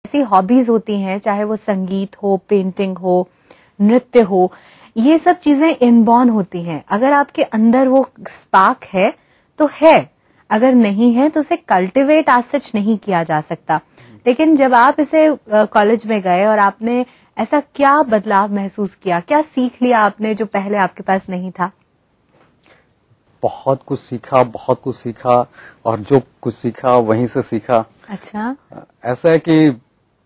ऐसी हॉबीज होती हैं, चाहे वो संगीत हो, पेंटिंग हो, नृत्य हो, ये सब चीजें इनबॉर्न होती हैं। अगर आपके अंदर वो स्पार्क है तो है, अगर नहीं है तो उसे कल्टिवेट आज सच नहीं किया जा सकता। लेकिन जब आप इसे कॉलेज में गए और आपने ऐसा क्या बदलाव महसूस किया, क्या सीख लिया आपने जो पहले आपके पास नहीं था? बहुत कुछ सीखा और जो कुछ सीखा वहीं से सीखा। अच्छा, ऐसा है कि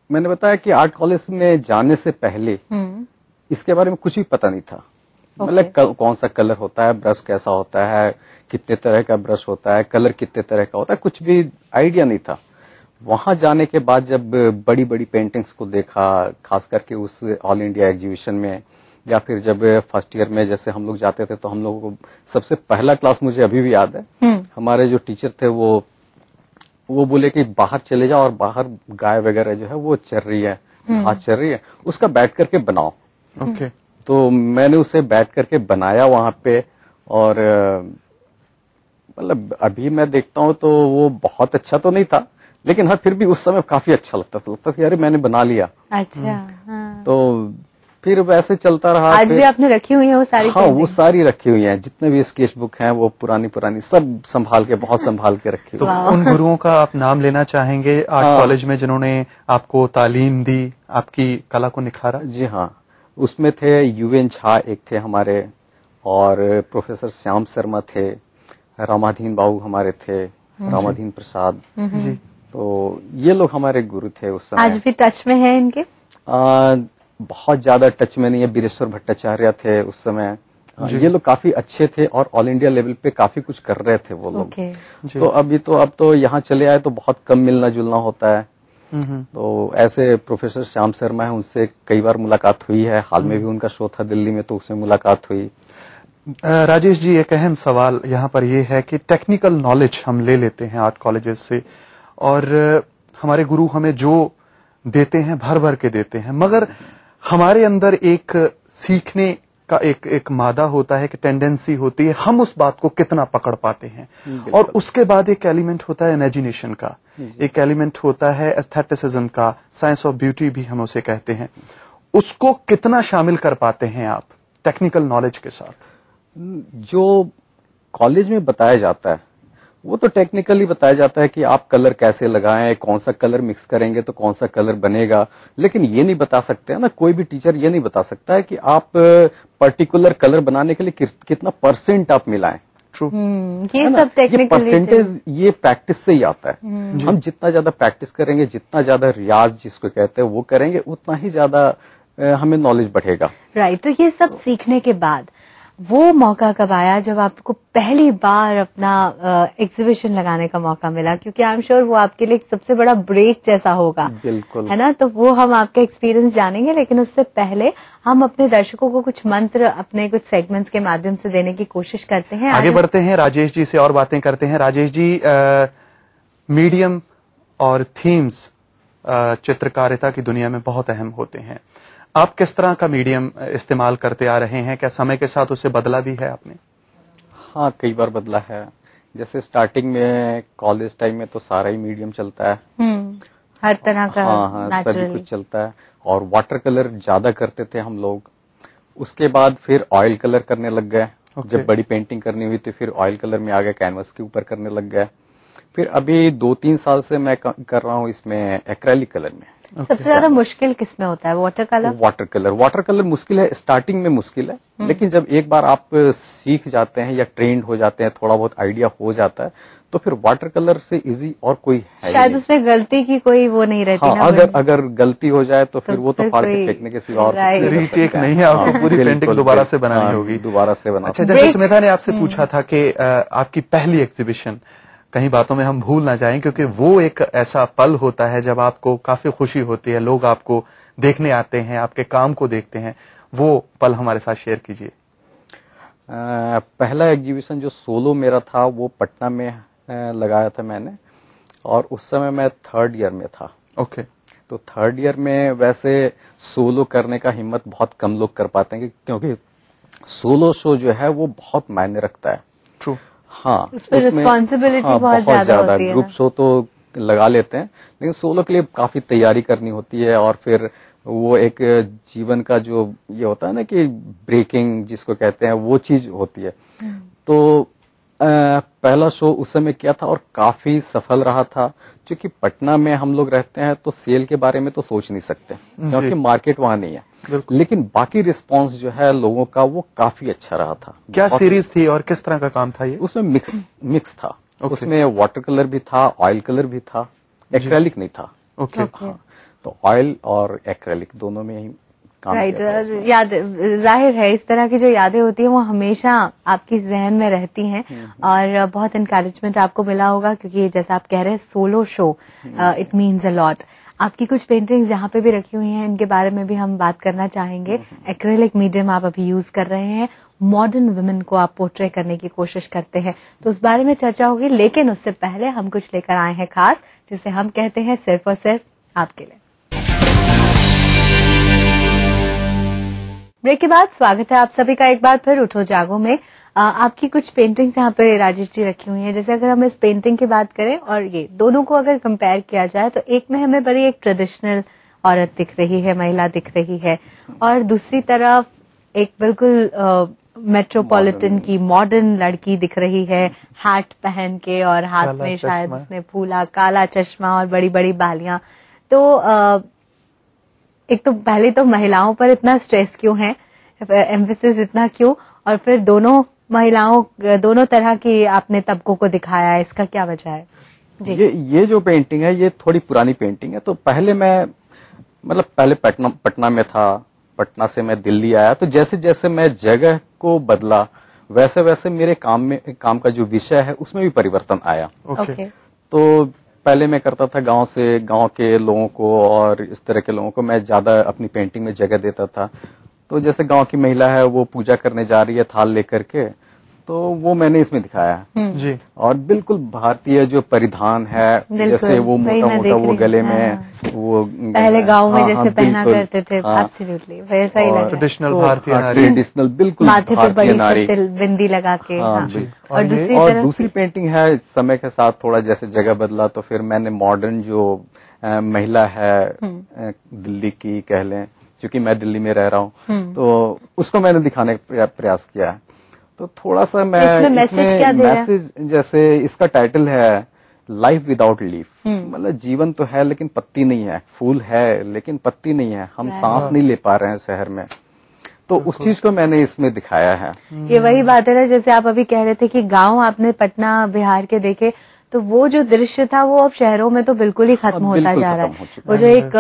मैंने बताया कि आर्ट कॉलेज में जाने से पहले इसके बारे में कुछ भी पता नहीं था। मतलब कौन सा कलर होता है, ब्रश कैसा होता है, कितने तरह का ब्रश होता है, कलर कितने तरह का होता है, कुछ भी आइडिया नहीं था। वहां जाने के बाद जब बड़ी बड़ी पेंटिंग्स को देखा, खास करके उस ऑल इंडिया एग्जीबिशन में, या फिर जब फर्स्ट ईयर में जैसे हम लोग जाते थे तो हम लोगों को सबसे पहला क्लास मुझे अभी भी याद है। हमारे जो टीचर थे वो बोले कि बाहर चले जाओ और बाहर गाय वगैरह जो है वो चर रही है, घास चर रही है, उसका बैठ करके बनाओ। ओके। तो मैंने उसे बैठ करके बनाया वहां पे, और मतलब अभी मैं देखता हूँ तो वो बहुत अच्छा तो नहीं था, लेकिन हाँ फिर भी उस समय काफी अच्छा लगता था कि अरे मैंने बना लिया। अच्छा। हाँ। तो फिर वैसे चलता रहा। आज भी आपने रखी हुई है वो सारी? हाँ, वो सारी रखी हुई हैं, जितने भी स्केच बुक हैं वो पुरानी सब संभाल के, बहुत संभाल के रखी हुई। तो उन गुरुओं का आप नाम लेना चाहेंगे आर्ट कॉलेज में जिन्होंने आपको तालीम दी, आपकी कला को निखारा? जी हाँ, उसमें थे यूएन झा एक थे हमारे, और प्रोफेसर श्याम शर्मा थे, रामाधीन बाबू हमारे थे, रामाधीन प्रसाद जी। तो ये लोग हमारे गुरु थे उस समय। आज भी टच में है इनके? बहुत ज्यादा टच में नहीं है। बीरेश्वर भट्टाचार्य थे उस समय। ये लोग काफी अच्छे थे और ऑल इंडिया लेवल पे काफी कुछ कर रहे थे वो लोग। तो अब तो यहाँ चले आए तो बहुत कम मिलना जुलना होता है। तो ऐसे प्रोफेसर श्याम शर्मा है, उनसे कई बार मुलाकात हुई है। हाल में भी उनका शो था दिल्ली में, तो उसमें मुलाकात हुई। राजेश जी, एक अहम सवाल यहाँ पर ये है कि टेक्निकल नॉलेज हम ले लेते हैं आर्ट कॉलेजेस से, और हमारे गुरु हमें जो देते हैं भर भर के देते हैं, मगर हमारे अंदर एक सीखने का एक मादा होता है कि टेंडेंसी होती है, हम उस बात को कितना पकड़ पाते हैं। और उसके बाद एक एलिमेंट होता है इमेजिनेशन का, एक एलिमेंट होता है एस्थेटिसिज्म का, साइंस ऑफ ब्यूटी भी हम उसे कहते हैं। उसको कितना शामिल कर पाते हैं आप टेक्निकल नॉलेज के साथ? जो कॉलेज में बताया जाता है वो तो टेक्निकली बताया जाता है कि आप कलर कैसे लगाएं, कौन सा कलर मिक्स करेंगे तो कौन सा कलर बनेगा, लेकिन ये नहीं बता सकते है ना, कोई भी टीचर ये नहीं बता सकता है कि आप पर्टिकुलर कलर बनाने के लिए कितना परसेंट आप मिलाएं। ट्रू। ये सब टेक्निकली परसेंटेज ये प्रैक्टिस से ही आता है। हम जितना ज्यादा प्रैक्टिस करेंगे, जितना ज्यादा रियाज जिसको कहते हैं वो करेंगे, उतना ही ज्यादा हमें नॉलेज बढ़ेगा। राइट। तो ये सब सीखने के बाद वो मौका कब आया जब आपको पहली बार अपना एग्जीबिशन लगाने का मौका मिला? क्योंकि आई एम श्योर वो आपके लिए सबसे बड़ा ब्रेक जैसा होगा। बिल्कुल, है ना? तो वो हम आपका एक्सपीरियंस जानेंगे, लेकिन उससे पहले हम अपने दर्शकों को कुछ मंत्र अपने कुछ सेगमेंट्स के माध्यम से देने की कोशिश करते हैं। आगे बढ़ते हैं, राजेश जी से और बातें करते हैं। राजेश जी, मीडियम और थीम्स चित्रकारिता की दुनिया में बहुत अहम होते हैं। आप किस तरह का मीडियम इस्तेमाल करते आ रहे हैं? क्या समय के साथ उसे बदला भी है आपने? हाँ, कई बार बदला है। जैसे स्टार्टिंग में कॉलेज टाइम में तो सारा ही मीडियम चलता है। हर तरह का। हाँ, सभी कुछ चलता है। और वाटर कलर ज्यादा करते थे हम लोग। उसके बाद फिर ऑयल कलर करने लग गए। जब बड़ी पेंटिंग करनी हुई तो फिर ऑयल कलर में आ गए, कैनवस के ऊपर करने लग गए। फिर अभी 2-3 साल से मैं कर रहा हूँ इसमें एक्रेलिक कलर में। सबसे ज्यादा मुश्किल किसमें होता है? Water colour? वाटर कलर मुश्किल है, स्टार्टिंग में मुश्किल है, लेकिन जब एक बार आप सीख जाते हैं या ट्रेंड हो जाते हैं, थोड़ा बहुत आइडिया हो जाता है, तो फिर वाटर कलर से इजी और कोई है शायद उसमें गलती की कोई वो नहीं रहती। हाँ, अगर गलती हो जाए तो फिर वो तो फाड़ के फेंकने के सिवा और रीटेक नहीं है, आपको पूरी पेंटिंग दोबारा से बनानी होगी। दोबारा से बनानी। अच्छा, जैसे सुमेधा ने आपसे पूछा था कि आपकी पहली एग्जीबिशन, कहीं बातों में हम भूल ना जाएं, क्योंकि वो एक ऐसा पल होता है जब आपको काफी खुशी होती है, लोग आपको देखने आते हैं, आपके काम को देखते हैं। वो पल हमारे साथ शेयर कीजिए। पहला एग्जीबिशन जो सोलो मेरा था वो पटना में लगाया था मैंने, और उस समय मैं 3rd ईयर में था। ओके। तो 3rd ईयर में वैसे सोलो करने का हिम्मत बहुत कम लोग कर पाते हैं, क्योंकि सोलो शो जो है वो बहुत मायने रखता है। ट्रू। हाँ, उस पर रिस्पॉन्सिबिलिटी बहुत ज्यादा होती है। ग्रुप शो तो लगा लेते हैं, लेकिन सोलो के लिए काफी तैयारी करनी होती है, और फिर वो एक जीवन का जो ये होता है ना कि ब्रेकिंग जिसको कहते हैं, वो चीज होती है। तो पहला शो उस समय किया था और काफी सफल रहा था, क्योंकि पटना में हम लोग रहते हैं तो सेल के बारे में तो सोच नहीं सकते क्योंकि मार्केट वहां नहीं है, लेकिन बाकी रिस्पांस जो है लोगों का वो काफी अच्छा रहा था। क्या सीरीज थी और किस तरह का काम था ये? उसमें मिक्स था। उसमें वाटर कलर भी था, ऑयल कलर भी था, एक्रेलिक नहीं था। हाँ, तो ऑयल और एक्रेलिक दोनों में ही राइट। याद जाहिर है इस तरह की जो यादें होती हैं वो हमेशा आपकी जहन में रहती हैं, और बहुत इनकरेजमेंट आपको मिला होगा, क्योंकि जैसा आप कह रहे हैं solo show, it means a lot. आपकी कुछ पेंटिंग्स यहाँ पे भी रखी हुई हैं, इनके बारे में भी हम बात करना चाहेंगे। एक्रेलिक मीडियम आप अभी यूज कर रहे हैं, मॉडर्न वुमेन को आप पोर्ट्रे करने की कोशिश करते हैं, तो उस बारे में चर्चा होगी, लेकिन उससे पहले हम कुछ लेकर आए हैं खास, जिसे हम कहते हैं सिर्फ और सिर्फ आपके लिए। ब्रेक के बाद स्वागत है आप सभी का एक बार फिर उठो जागो में। आपकी कुछ पेंटिंग्स यहाँ पे राजेश जी रखी हुई हैं। जैसे अगर हम इस पेंटिंग की बात करें और ये दोनों को अगर कंपेयर किया जाए, तो एक में हमें बड़ी एक ट्रेडिशनल औरत दिख रही है, महिला दिख रही है, और दूसरी तरफ एक बिल्कुल मेट्रोपॉलिटन की मॉडर्न लड़की दिख रही है, हैट पहन के, और हाथ में शायद उसने फूला, काला चश्मा और बड़ी बड़ी बालियां। तो एक तो पहले तो महिलाओं पर इतना स्ट्रेस क्यों है, एम्फेसिस इतना क्यों, और फिर दोनों तरह की आपने तबकों को दिखाया है, इसका क्या वजह है जी? ये जो पेंटिंग है ये थोड़ी पुरानी पेंटिंग है। तो पहले पहले पटना में था, पटना से मैं दिल्ली आया, तो जैसे जैसे मैं जगह को बदला वैसे वैसे मेरे काम का जो विषय है उसमें भी परिवर्तन आया। तो पहले मैं करता था गांव के लोगों को और इस तरह के लोगों को मैं ज्यादा अपनी पेंटिंग में जगह देता था। तो जैसे गांव की महिला है वो पूजा करने जा रही है थाल लेकर के, तो वो मैंने इसमें दिखाया जी। और बिल्कुल भारतीय जो परिधान है, जैसे वो मोटा मोटा वो गले में वो पहले गांव में जैसे पहना करते थे, एब्सोल्युटली वैसा ही लगा, ट्रेडिशनल भारतीय नारी, ट्रेडिशनल बिल्कुल माथे पे बड़ी सी बिंदी लगा के। और दूसरी पेंटिंग है, समय के साथ थोड़ा जैसे जगह बदला तो फिर मैंने मॉडर्न जो महिला है दिल्ली की कह लें, क्योंकि मैं दिल्ली में रह रहा हूँ, तो उसको मैंने दिखाने का प्रयास किया है। तो थोड़ा सा मैं इसमें मैसेज, जैसे इसका टाइटल है लाइफ विदाउट लीफ, मतलब जीवन तो है लेकिन पत्ती नहीं है, फूल है लेकिन पत्ती नहीं है, हम सांस नहीं ले पा रहे हैं शहर में। तो उस चीज को मैंने इसमें दिखाया है। ये वही बात है ना, जैसे आप अभी कह रहे थे कि गांव आपने पटना बिहार के देखे, तो वो जो दृश्य था वो अब शहरों में तो बिल्कुल ही खत्म होता जा रहा है। वो जो एक